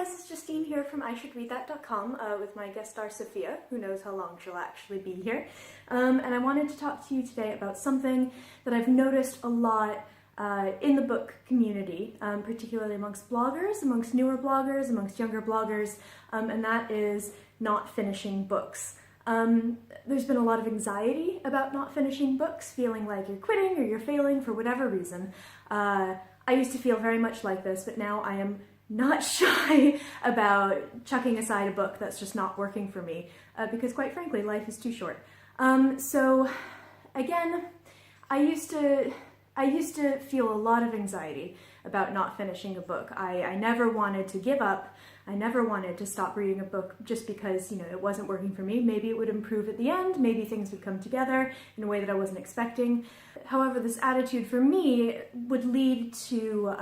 guys, it's Justine here from IShouldReadThat.com with my guest star Sophia, who knows how long she'll actually be here. And I wanted to talk to you today about something that I've noticed a lot in the book community, particularly amongst bloggers, amongst newer bloggers, amongst younger bloggers, and that is not finishing books. There's been a lot of anxiety about not finishing books, feeling like you're quitting or you're failing for whatever reason. I used to feel very much like this, but now I am not shy about chucking aside a book that's just not working for me, because quite frankly, life is too short. So again, I used to feel a lot of anxiety about not finishing a book. I never wanted to give up. I never wanted to stop reading a book just because, it wasn't working for me. Maybe it would improve at the end, maybe things would come together in a way that I wasn't expecting. However, this attitude for me would lead to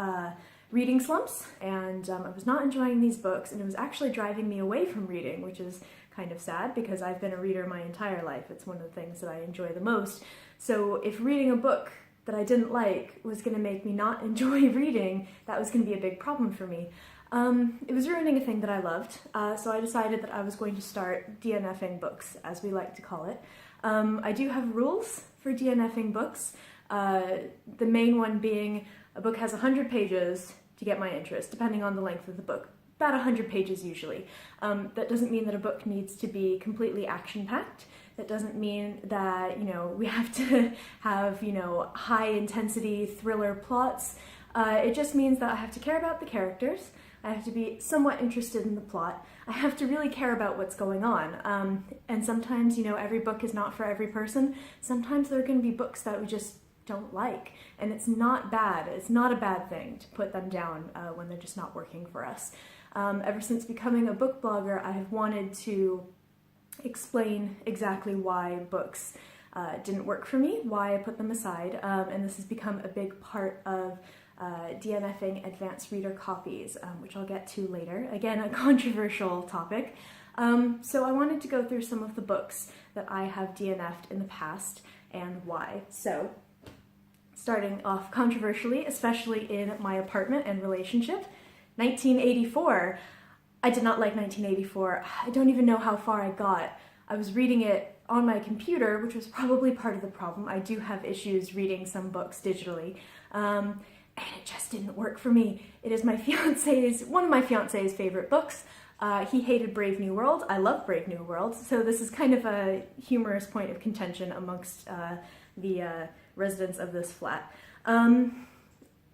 reading slumps, and I was not enjoying these books, and it was actually driving me away from reading, which is kind of sad because I've been a reader my entire life. It's one of the things that I enjoy the most. So if reading a book that I didn't like was going to make me not enjoy reading, that was going to be a big problem for me. It was ruining a thing that I loved, so I decided that I was going to start DNFing books, as we like to call it. I do have rules for DNFing books, the main one being a book has 100 pages to get my interest, depending on the length of the book. About 100 pages usually. That doesn't mean that a book needs to be completely action-packed. That doesn't mean that, we have to have, high-intensity thriller plots. It just means that I have to care about the characters. I have to be somewhat interested in the plot. I have to really care about what's going on. And sometimes, every book is not for every person. Sometimes there are going to be books that we just don't like, and it's not bad. It's not a bad thing to put them down when they're just not working for us. Ever since becoming a book blogger, I have wanted to explain exactly why books didn't work for me, why I put them aside, and this has become a big part of DNFing advanced reader copies, which I'll get to later. Again, a controversial topic. So I wanted to go through some of the books that I have DNF'd in the past and why. So, starting off controversially, especially in my apartment and relationship, 1984. I did not like 1984. I don't even know how far I got. I was reading it on my computer, which was probably part of the problem. I do have issues reading some books digitally, and it just didn't work for me. It is one of my fiance's favorite books. He hated Brave New World. I love Brave New World, so this is kind of a humorous point of contention amongst the residents of this flat.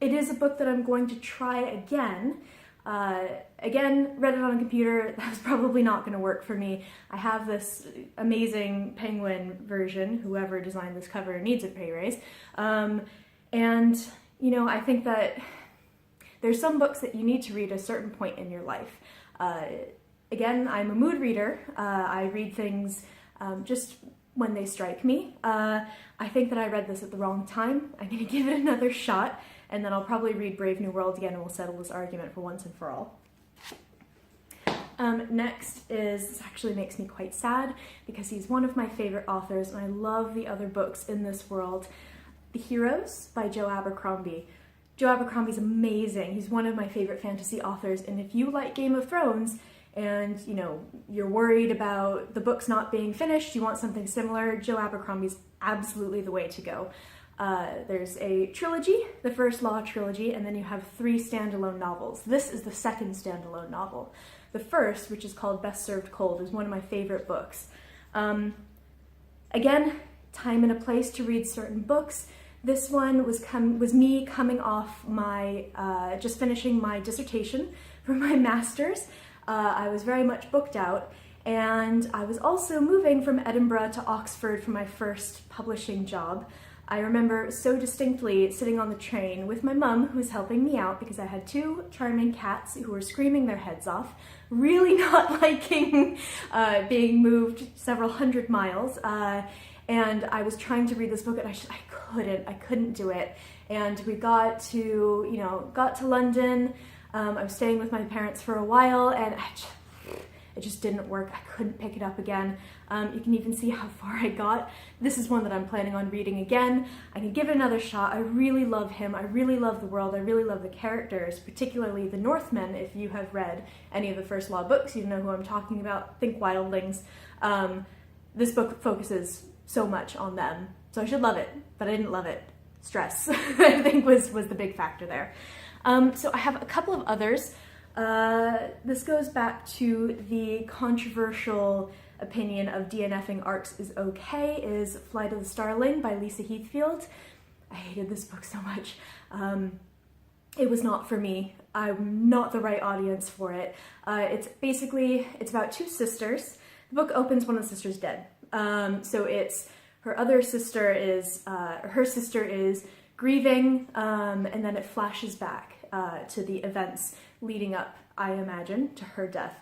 It is a book that I'm going to try again. Again, read it on a computer. That was probably not going to work for me. I have this amazing penguin version. Whoever designed this cover needs a pay raise. And, I think that there's some books that you need to read at a certain point in your life. Again, I'm a mood reader. I read things just when they strike me. I think that I read this at the wrong time. I'm going to give it another shot, and then I'll probably read Brave New World again and we'll settle this argument for once and for all. Next this actually makes me quite sad because he's one of my favorite authors and I love the other books in this world. The Heroes by Joe Abercrombie. Joe Abercrombie's amazing. He's one of my favorite fantasy authors, and if you like Game of Thrones, and you're worried about the books not being finished, you want something similar, Joe Abercrombie's absolutely the way to go. There's a trilogy, the first Law trilogy, and then you have 3 standalone novels. This is the second standalone novel. The first, which is called Best Served Cold, is one of my favorite books. Again, time and a place to read certain books. This one was me coming off my, just finishing my dissertation for my master's. I was very much booked out, and I was also moving from Edinburgh to Oxford for my first publishing job. I remember so distinctly sitting on the train with my mum, who was helping me out because I had 2 charming cats who were screaming their heads off, really not liking being moved several hundred miles, and I was trying to read this book and I couldn't do it. And we got to London. I was staying with my parents for a while, and It just didn't work. I couldn't pick it up again. You can even see how far I got. This is one that I'm planning on reading again. I can give it another shot. I really love him. I really love the world. I really love the characters, particularly the Northmen. If you have read any of the First Law books, you know who I'm talking about. Think Wildlings. This book focuses so much on them, so I should love it, but I didn't love it. Stress, I think, was the big factor there. So I have a couple of others. This goes back to the controversial opinion of DNFing arcs is okay, is Flight of the Starling by Lisa Heathfield. I hated this book so much. It was not for me. I'm not the right audience for it. It's about two sisters. The book opens, one of the sisters dead. So it's her other sister is, her sister is grieving, and then it flashes back to the events leading up, I imagine, to her death.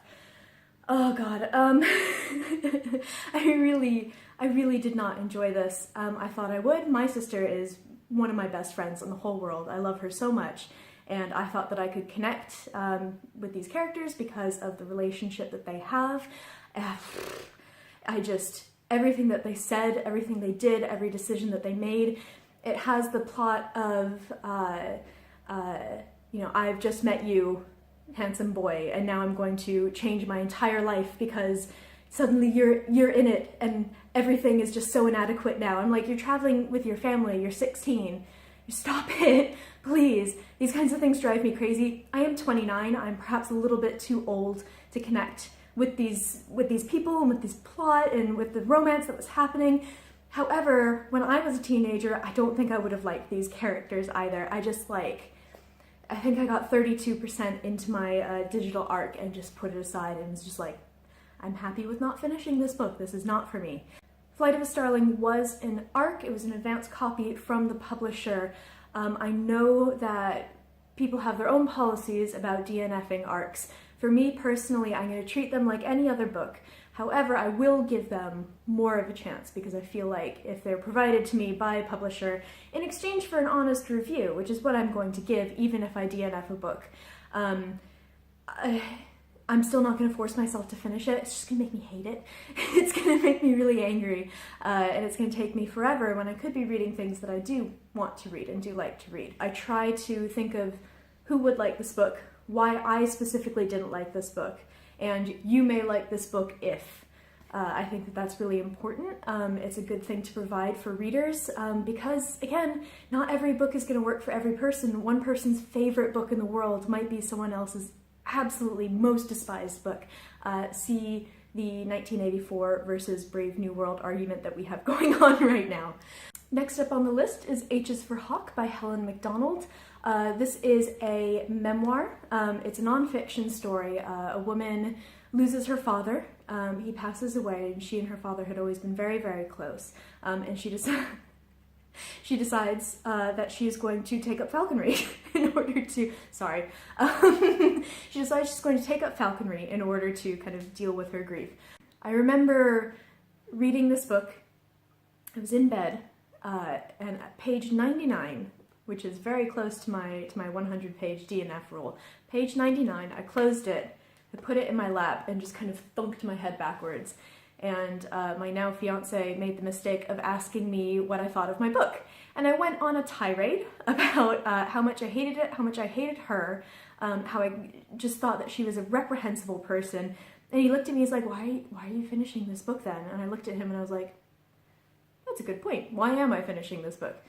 Oh God, I really did not enjoy this. I thought I would. My sister is one of my best friends in the whole world. I love her so much, and I thought that I could connect with these characters because of the relationship that they have. Everything that they said, everything they did, every decision that they made, it has the plot of, I've just met you, handsome boy, and now I'm going to change my entire life because suddenly you're in it and everything is just so inadequate now. I'm like, you're traveling with your family, you're 16, you stop it, please. These kinds of things drive me crazy. I am 29, I'm perhaps a little bit too old to connect with these people and with this plot and with the romance that was happening. However, when I was a teenager, I don't think I would have liked these characters either. I think I got 32% into my digital arc and just put it aside and was just like, I'm happy with not finishing this book. This is not for me. Flight of a Starling was an arc. It was an advanced copy from the publisher. I know that people have their own policies about DNFing arcs. For me personally, I'm going to treat them like any other book. However, I will give them more of a chance because I feel like if they're provided to me by a publisher in exchange for an honest review, which is what I'm going to give even if I DNF a book, I'm still not going to force myself to finish it. It's just going to make me hate it. It's going to make me really angry, and it's going to take me forever when I could be reading things that I do want to read and do like to read. I try to think of who would like this book, why I specifically didn't like this book, and you may like this book if. I think that that's really important. It's a good thing to provide for readers because, again, not every book is going to work for every person. One person's favorite book in the world might be someone else's absolutely most despised book. See the 1984 versus Brave New World argument that we have going on right now. Next up on the list is H is for Hawk by Helen Macdonald. This is a memoir. It's a nonfiction story. A woman loses her father. He passes away, and she and her father had always been very, very close. And she decides that she is going to take up falconry in order to, she decides she's going to take up falconry in order to kind of deal with her grief. I remember reading this book. I was in bed, and at page 99, which is very close to my 100-page DNF rule, page 99, I closed it, I put it in my lap, and just kind of thunked my head backwards. And my now fiance made the mistake of asking me what I thought of my book. And I went on a tirade about how much I hated it, how much I hated her, how I just thought that she was a reprehensible person. And he looked at me, he's like, why are you finishing this book then? And I looked at him and I was like, that's a good point. Why am I finishing this book?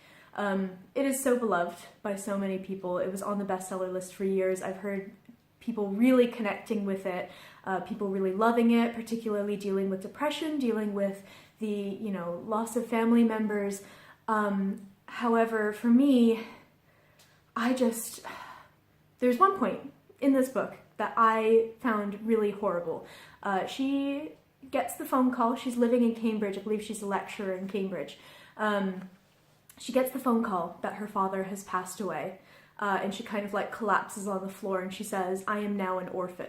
It is so beloved by so many people. It was on the bestseller list for years. I've heard people really connecting with it, people really loving it, particularly dealing with depression, dealing with the, loss of family members. However, for me, there's one point in this book that I found really horrible. She gets the phone call. She's living in Cambridge. I believe she's a lecturer in Cambridge. She gets the phone call that her father has passed away. And she kind of collapses on the floor and she says, I am now an orphan.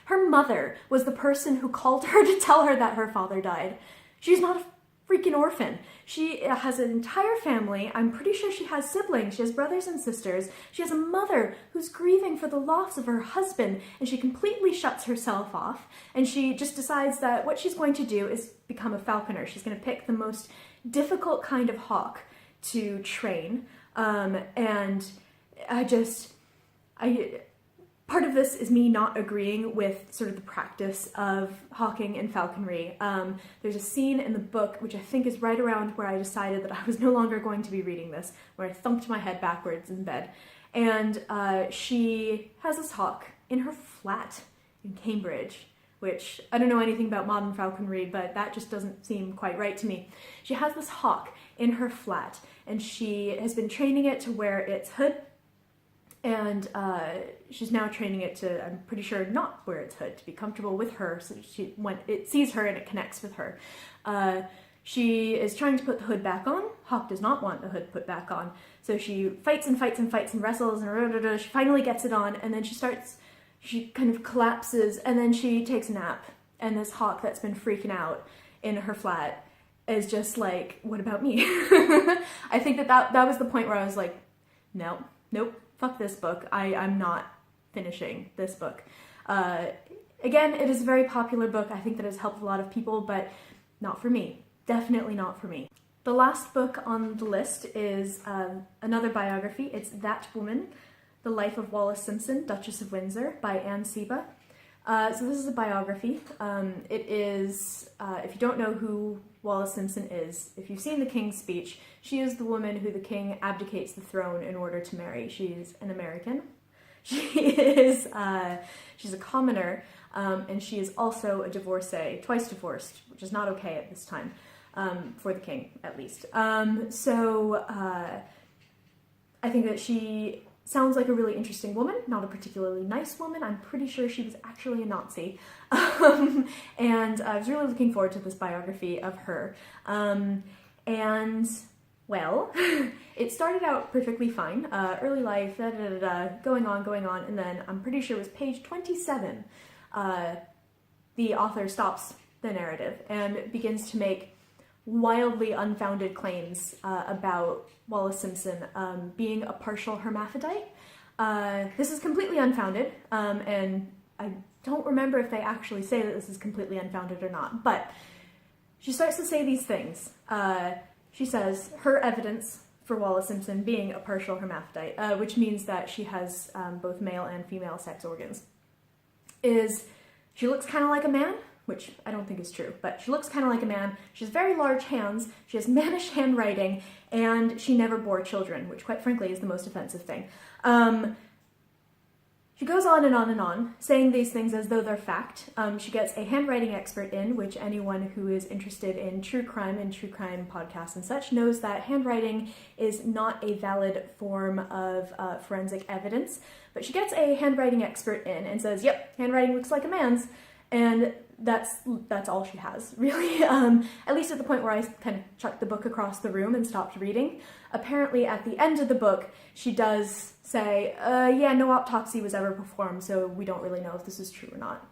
Her mother was the person who called her to tell her that her father died. She's not freaking orphan. She has an entire family. I'm pretty sure she has siblings. She has brothers and sisters. She has a mother who's grieving for the loss of her husband, and she completely shuts herself off, and she just decides that what she's going to do is become a falconer. She's going to pick the most difficult kind of hawk to train, and part of this is me not agreeing with sort of the practice of hawking and falconry. There's a scene in the book, which I think is right around where I decided that I was no longer going to be reading this, where I thumped my head backwards in bed. And she has this hawk in her flat in Cambridge, which I don't know anything about modern falconry, but that just doesn't seem quite right to me. She has this hawk in her flat, and she has been training it to wear its hood, and she's now training it to, I'm pretty sure, not wear its hood, to be comfortable with her, so when it sees her and it connects with her. She is trying to put the hood back on. Hawk does not want the hood put back on, so she fights and fights and fights and wrestles, and she finally gets it on, and then she kind of collapses, and then she takes a nap, and this hawk that's been freaking out in her flat is just like, what about me? I think that was the point where I was like, nope, fuck this book. I'm not finishing this book. Again, it is a very popular book. I think that has helped a lot of people, but not for me. Definitely not for me. The last book on the list is another biography. It's That Woman, The Life of Wallis Simpson, Duchess of Windsor, by Pheeba. So this is a biography. It is, if you don't know who Wallis Simpson is, if you've seen the King's Speech, she is the woman who the king abdicates the throne in order to marry. She's an American. She's a commoner, and she is also a divorcee, twice divorced, which is not okay at this time, for the king, at least. So I think that she sounds like a really interesting woman, not a particularly nice woman. I'm pretty sure she was actually a Nazi. And I was really looking forward to this biography of her. And, well, it started out perfectly fine. Early life, going on, and then I'm pretty sure it was page 27. The author stops the narrative and begins to make wildly unfounded claims about Wallis Simpson being a partial hermaphrodite. This is completely unfounded, and I don't remember if they actually say that this is completely unfounded or not, but she starts to say these things. She says her evidence for Wallis Simpson being a partial hermaphrodite, which means that she has both male and female sex organs, is she looks kind of like a man, which I don't think is true, but she looks kind of like a man. She has very large hands, she has mannish handwriting, and she never bore children, which quite frankly is the most offensive thing. She goes on and on and on, saying these things as though they're fact. She gets a handwriting expert in, which anyone who is interested in true crime and true crime podcasts and such knows that handwriting is not a valid form of forensic evidence. But she gets a handwriting expert in and says, yep, handwriting looks like a man's. And that's all she has, really. At least at the point where I kind of chucked the book across the room and stopped reading. Apparently at the end of the book, she does say, yeah, no autopsy was ever performed, so we don't really know if this is true or not.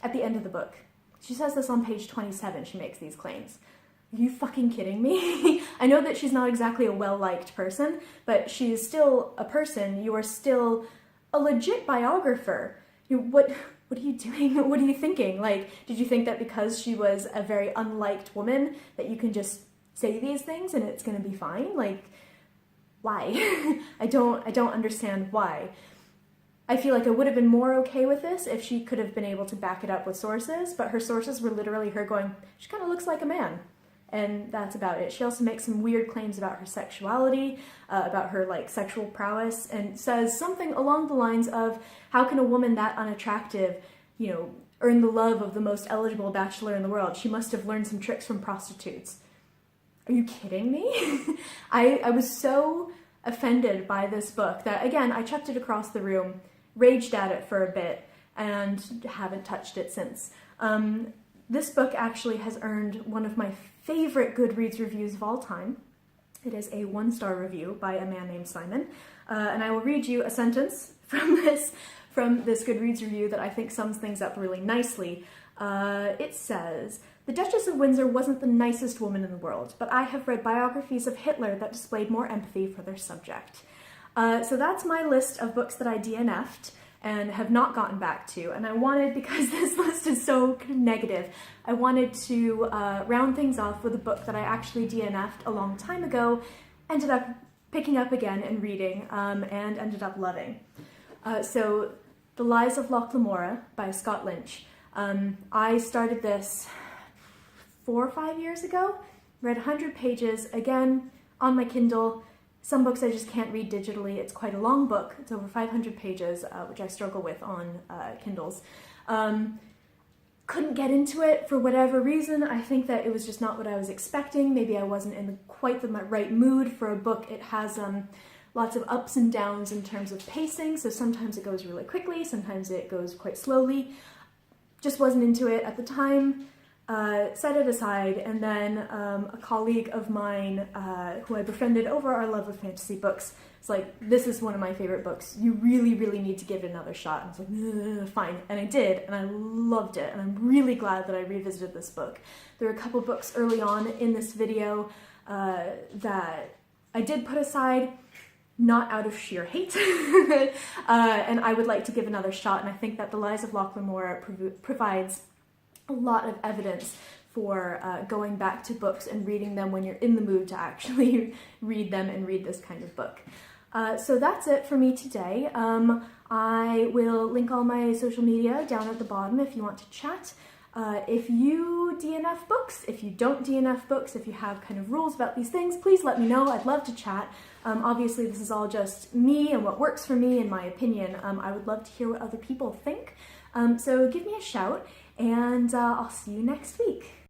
At the end of the book. She says this on page 27, she makes these claims. Are you fucking kidding me? I know that she's not exactly a well-liked person, but she is still a person. You are still a legit biographer. What are you doing? What are you thinking? Like, did you think that because she was a very unliked woman that you can just say these things and it's gonna be fine? Like, why? I don't understand why. I feel like I would have been more okay with this if she could have been able to back it up with sources, but her sources were literally her going, she kind of looks like a man. And that's about it. She also makes some weird claims about her sexuality, about her like sexual prowess, and says something along the lines of, how can a woman that unattractive, earn the love of the most eligible bachelor in the world? She must have learned some tricks from prostitutes. Are you kidding me? I was so offended by this book that, again, I chucked it across the room, raged at it for a bit, and haven't touched it since. This book actually has earned one of my favorite Goodreads reviews of all time. It is a 1-star review by a man named Simon, and I will read you a sentence from this Goodreads review that I think sums things up really nicely. It says, The Duchess of Windsor wasn't the nicest woman in the world, but I have read biographies of Hitler that displayed more empathy for their subject. So that's my list of books that I DNF'd and have not gotten back to, and I wanted, because this list is so kind of negative, I wanted to round things off with a book that I actually DNF'd a long time ago, ended up picking up again and reading, and ended up loving. So, The Lies of Locke Lamora by Scott Lynch. I started this 4 or 5 years ago, read 100 pages, again, on my Kindle. Some books I just can't read digitally. It's quite a long book. It's over 500 pages, which I struggle with on Kindles. Couldn't get into it for whatever reason. I think that it was just not what I was expecting. Maybe I wasn't in quite the right mood for a book. It has lots of ups and downs in terms of pacing, so sometimes it goes really quickly, sometimes it goes quite slowly. Just wasn't into it at the time. Set it aside, and then a colleague of mine who I befriended over our love of fantasy books was like, this is one of my favorite books, you really, really need to give it another shot. And I was like, fine, and I did, and I loved it, and I'm really glad that I revisited this book. There were a couple books early on in this video that I did put aside, not out of sheer hate, and I would like to give another shot, and I think that The Lies of Locke Lamora provides a lot of evidence for going back to books and reading them when you're in the mood to actually read them and read this kind of book. So that's it for me today. I will link all my social media down at the bottom if you want to chat. If you DNF books, if you don't DNF books, if you have kind of rules about these things, please let me know. I'd love to chat. Obviously, this is all just me and what works for me and my opinion. I would love to hear what other people think. So give me a shout, and I'll see you next week.